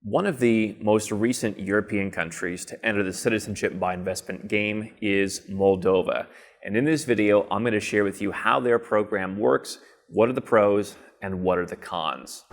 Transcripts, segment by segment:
One of the most recent European countries to enter the citizenship by investment game is Moldova. And in this video, I'm going to share with you how their program works, what are the pros, and what are the cons.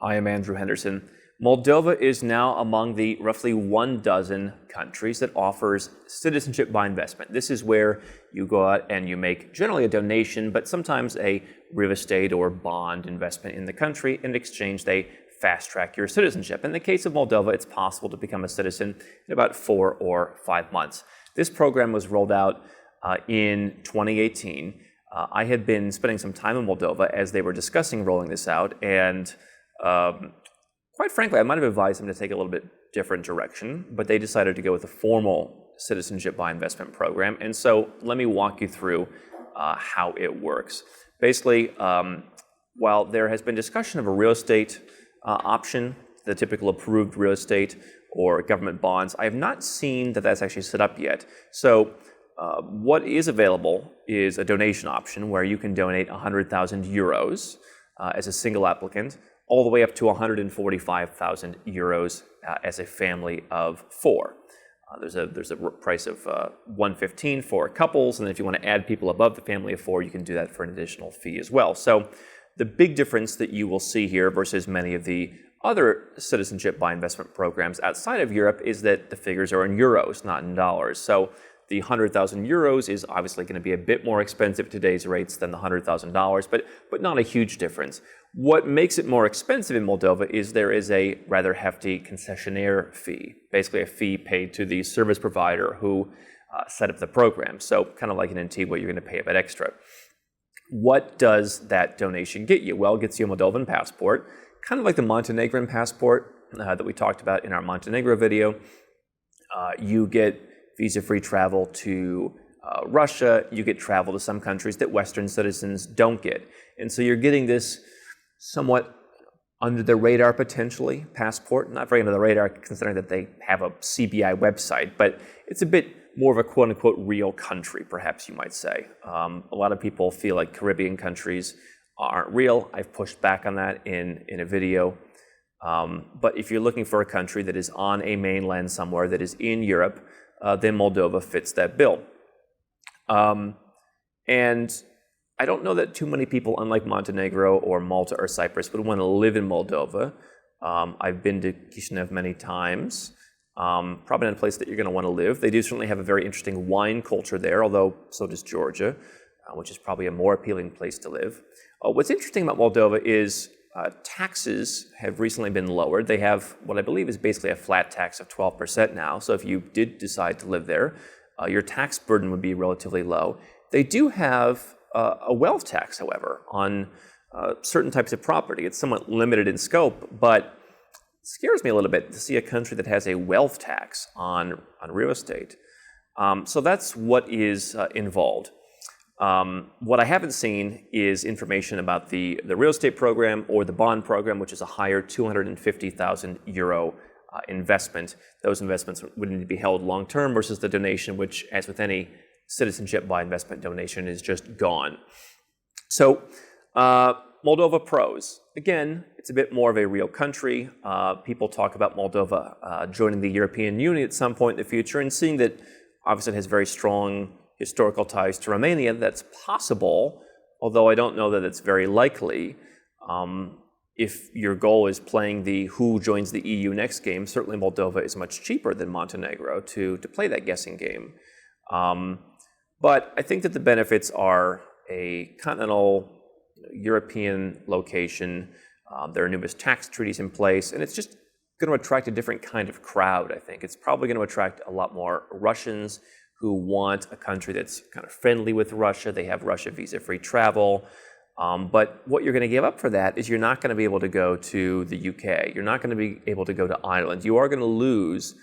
I am Andrew Henderson. Moldova is now among the roughly 12 countries that offers citizenship by investment. This is where you go out and you make generally a donation, but sometimes a real estate or bond investment in the country. In exchange, they fast track your citizenship. In the case of Moldova, it's possible to become a citizen in about 4 or 5 months. This program was rolled out in 2018. I had been spending some time in Moldova as they were discussing rolling this out, and quite frankly, I might have advised them to take a little bit different direction, but they decided to go with a formal citizenship by investment program. And so let me walk you through how it works. Basically, while there has been discussion of a real estate option, the typical approved real estate or government bonds, I have not seen that that's actually set up yet. So what is available is a donation option where you can donate 100,000 euros as a single applicant, all the way up to 145,000 euros as a family of 4. There's a price of 115 for couples, and if you want to add people above the family of 4, you can do that for an additional fee as well. So the big difference that you will see here versus many of the other citizenship by investment programs outside of Europe is that the figures are in euros, not in dollars. So the 100,000 euros is obviously going to be a bit more expensive at today's rates than the $100,000, but not a huge difference. What makes it more expensive in Moldova is there is a rather hefty concessionaire fee, basically a fee paid to the service provider who set up the program. So kind of like in Antigua, you're going to pay a bit extra. What does that donation get you? Well, it gets you a Moldovan passport, kind of like the Montenegrin passport that we talked about in our Montenegro video. You get visa-free travel to Russia. You get travel to some countries that Western citizens don't get. And so you're getting this somewhat under the radar, potentially, passport. Not very under the radar, considering that they have a CBI website, but it's a bit more of a quote-unquote real country, perhaps you might say. A lot of people feel like Caribbean countries aren't real. I've pushed back on that in a video. But if you're looking for a country that is on a mainland somewhere, that is in Europe, then Moldova fits that bill. And I don't know that too many people, unlike Montenegro or Malta or Cyprus, would want to live in Moldova. I've been to Chisinau many times. Probably not a place that you're going to want to live. They do certainly have a very interesting wine culture there, although so does Georgia, which is probably a more appealing place to live. What's interesting about Moldova is taxes have recently been lowered. They have what I believe is basically a flat tax of 12% now. So if you did decide to live there, your tax burden would be relatively low. They do have a wealth tax, however, on certain types of property. It's somewhat limited in scope, but it scares me a little bit to see a country that has a wealth tax on real estate. So that's what is involved. What I haven't seen is information about the real estate program or the bond program, which is a higher 250,000 euro investment. Those investments would need to be held long term versus the donation, which, as with any citizenship by investment donation, is just gone. So Moldova pros. Again, it's a bit more of a real country. People talk about Moldova joining the European Union at some point in the future, and seeing that obviously it has very strong historical ties to Romania. That's possible, although I don't know that it's very likely. If your goal is playing the who joins the EU next game, certainly Moldova is much cheaper than Montenegro to play that guessing game. But I think that the benefits are a continental European location. There are numerous tax treaties in place, and it's just going to attract a different kind of crowd, I think. It's probably going to attract a lot more Russians who want a country that's kind of friendly with Russia. They have Russia visa-free travel. But what you're going to give up for that is you're not going to be able to go to the UK. You're not going to be able to go to Ireland. You are going to lose,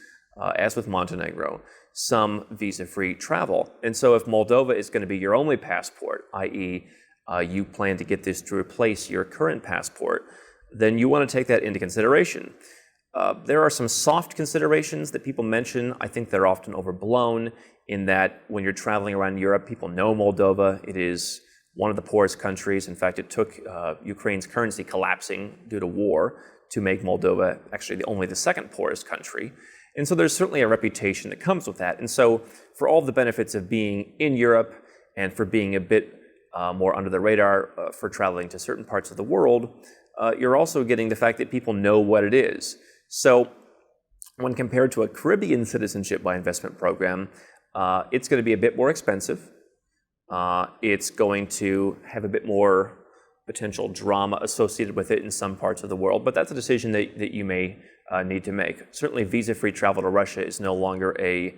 as with Montenegro, some visa-free travel. And so if Moldova is going to be your only passport, i.e. You plan to get this to replace your current passport, then you want to take that into consideration. There are some soft considerations that people mention. I think they're often overblown in that when you're traveling around Europe, people know Moldova. It is one of the poorest countries. In fact, it took Ukraine's currency collapsing due to war to make Moldova actually only the second poorest country. And so there's certainly a reputation that comes with that. And so for all the benefits of being in Europe and for being a bit more under the radar for traveling to certain parts of the world, you're also getting the fact that people know what it is. So when compared to a Caribbean citizenship by investment program, it's going to be a bit more expensive. It's going to have a bit more potential drama associated with it in some parts of the world, but that's a decision that you may need to make. Certainly visa-free travel to Russia is no longer a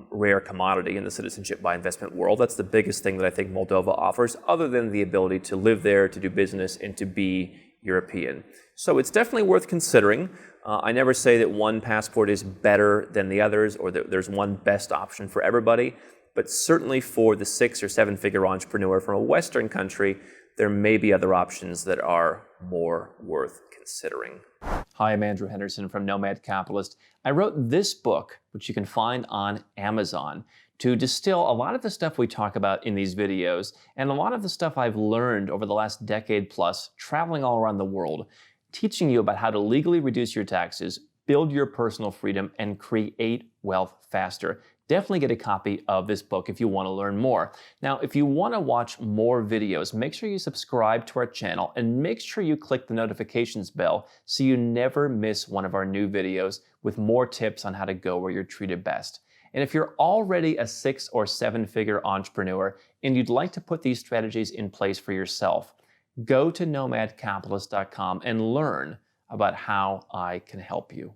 rare commodity in the citizenship by investment world. That's the biggest thing that I think Moldova offers, other than the ability to live there, to do business, and to be European. So it's definitely worth considering. I never say that one passport is better than the others or that there's one best option for everybody, but certainly for the 6 or 7 figure entrepreneur from a Western country, there may be other options that are more worth considering. Hi, I'm Andrew Henderson from Nomad Capitalist. I wrote this book, which you can find on Amazon, to distill a lot of the stuff we talk about in these videos and a lot of the stuff I've learned over the last decade plus traveling all around the world, teaching you about how to legally reduce your taxes, build your personal freedom, and create wealth faster. Definitely get a copy of this book if you want to learn more. Now, if you want to watch more videos, make sure you subscribe to our channel and make sure you click the notifications bell so you never miss one of our new videos with more tips on how to go where you're treated best. And if you're already a 6 or 7 figure entrepreneur and you'd like to put these strategies in place for yourself, go to nomadcapitalist.com and learn about how I can help you.